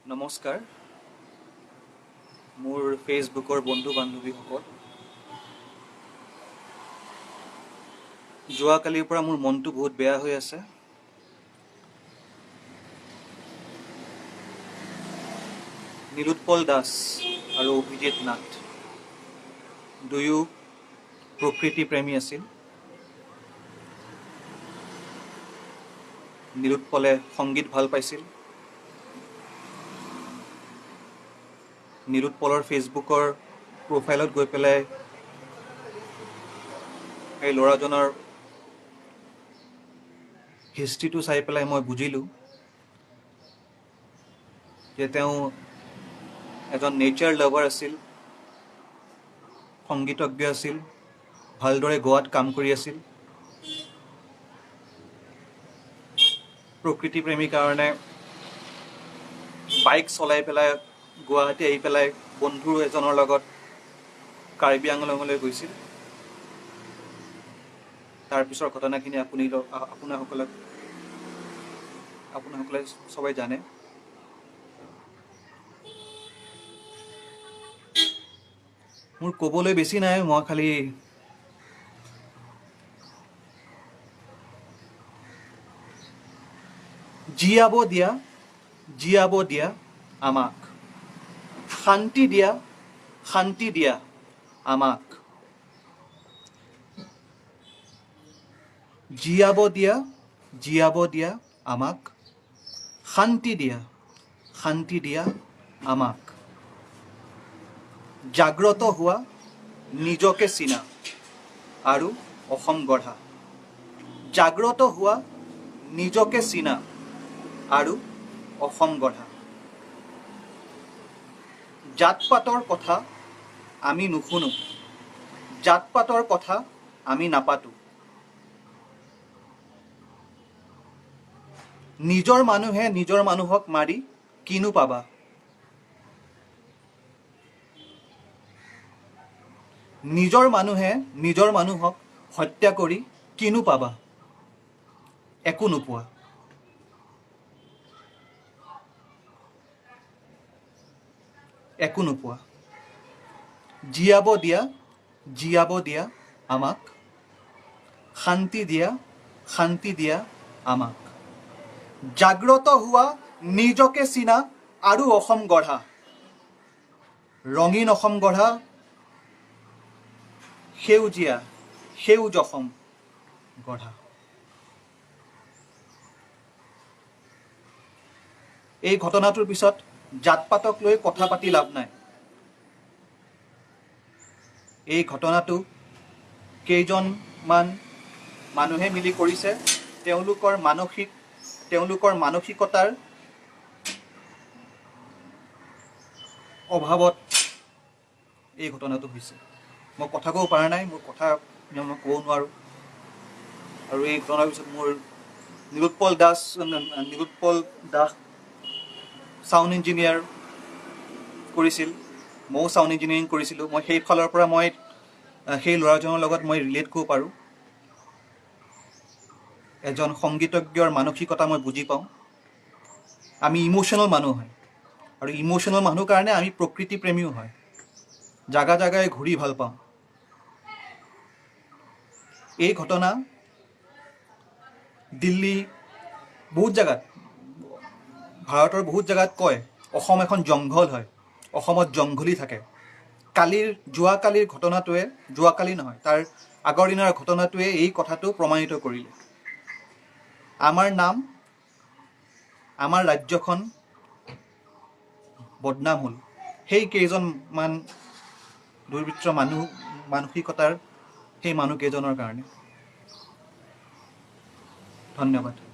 নমস্কাৰ মোৰ ফেচবুকৰ বন্ধু বান্ধৱীসকল যোৱাকালিৰ পৰা মোৰ মনটো বহুত বেয়া হৈ আছে নীলোৎপল দাস আৰু অভিজিত নাথ দুয়ো প্ৰকৃতি প্ৰেমী আছিল নীলোৎপলে সংগীত ভাল পাইছিল নীলোৎপলৰ ফেচবুকৰ প্ৰফাইলত গৈ পেলাই এই ল'ৰাজনৰ হিষ্ট্ৰীটো চাই পেলাই মই বুজিলোঁ যে তেওঁ এজন নেচাৰ লাভাৰ আছিল সংগীতজ্ঞ আছিল ভালদৰে গোৱাত কাম কৰি আছিল প্ৰকৃতি প্ৰেমীৰ কাৰণে বাইক চলাই পেলাই গুৱাহাটী আহি পেলাই বন্ধু এজনৰ লগত কাৰ্বি আংলঙলৈ গৈছিল তাৰপিছৰ ঘটনাখিনি আপোনালোকে সবাই জানে মোৰ ক'বলৈ বেছি নাই মই খালি জীয়াব দিয়া আমাক শান্তি দিয়া আমাক জীয়াব দিয়া আমাক শান্তি দিয়া আমাক জাগ্ৰত হোৱা নিজকে চিনা আৰু অসম গঢ়া জাগ্ৰত হোৱা নিজকে চিনা আৰু অসম গঢ়া জাতপাতৰ কথা আমি নুশুনো জাতপাতৰ কথা আমি নাপাতো নিজৰ মানুহে নিজৰ মানুহক মাৰি কিনো পাবা নিজৰ মানুহে নিজৰ মানুহক হত্যা কৰি কিনো পাবা একো নোপোৱা জীয়াব দিয়া আমাক শান্তি দিয়া আমাক জাগ্ৰত হোৱা নিজকে চিনা আৰু অসম গঢ়া ৰঙীন অসম গঢ়া সেউজ অসম গঢ়া এই ঘটনাটোৰ পিছত জাতপাতক লৈ কথা পাতি লাভ নাই এই ঘটনাটো কেইজনমান মানুহে মিলি কৰিছে তেওঁলোকৰ মানসিকতাৰ অভাৱত এই ঘটনাটো হৈছে মই কথা ক'ব পৰা নাই মোৰ কথা মই ক'ব নোৱাৰোঁ আৰু এই ঘটনাৰ পিছত মোৰ নীলোৎপল দাস সাউণ্ড ইঞ্জিনিয়াৰ কৰিছিল ময়ো সাউণ্ড ইঞ্জিনিয়াৰিং কৰিছিলোঁ মই সেই ফালৰ পৰা মই সেই ল'ৰাজনৰ লগত মই ৰিলেট কৰিব পাৰোঁ এজন সংগীতজ্ঞৰ মানসিকতা মই বুজি পাওঁ আমি ইম'শ্যনেল মানুহ হয় আৰু ইম'শ্যনেল মানুহ কাৰণে আমি প্ৰকৃতি প্ৰেমীও হয় জাগাই ঘূৰি ভাল পাওঁ এই ঘটনা দিল্লী বহুত জেগাত ভাৰতৰ বহুত জেগাত কয় অসম এখন জংঘল হয় অসমত জংঘলী থাকে যোৱাকালিৰ ঘটনাটোৱে যোৱাকালি নহয় তাৰ আগৰ দিনৰ ঘটনাটোৱে এই কথাটো প্ৰমাণিত কৰিলে আমাৰ নাম আমাৰ ৰাজ্যখন বদনাম হ'ল সেই কেইজনমান দুৰ্বৃত্ত মানসিকতাৰ সেই মানুহকেইজনৰ কাৰণে ধন্যবাদ